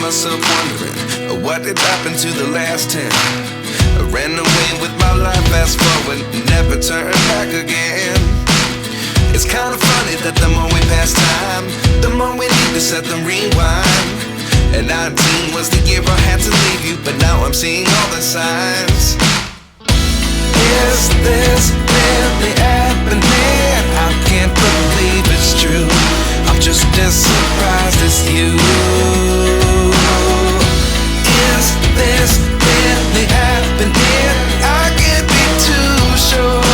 myself wondering, what did happen to the last 10? I ran away with my life, fast forward, never turn back again. It's kinda funny that the more we pass time, the more we need to set the rewind. And 19 was the year I had to leave you, but now I'm seeing all the signs. Is this really happening? I can't believe it's true. I'm just as surprised as you. Is this really happening? I can't be too sure,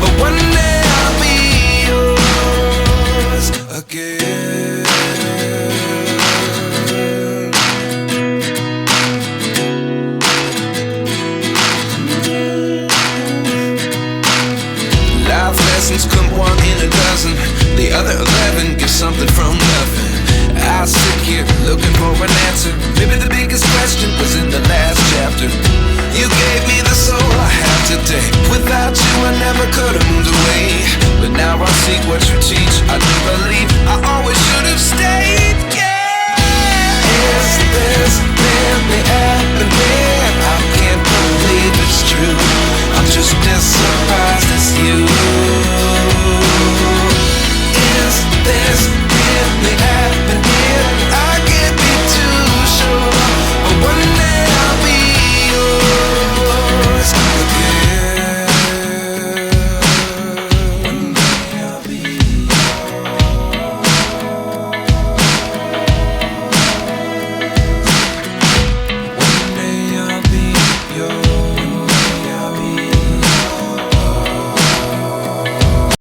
but one day I'll be yours again. Life lessons come one in a dozen. The other 11 get something from nothing. I sit here looking for an answer. Maybe the biggest question was in the last chapter. You gave me the soul I have today. Without you I never could have moved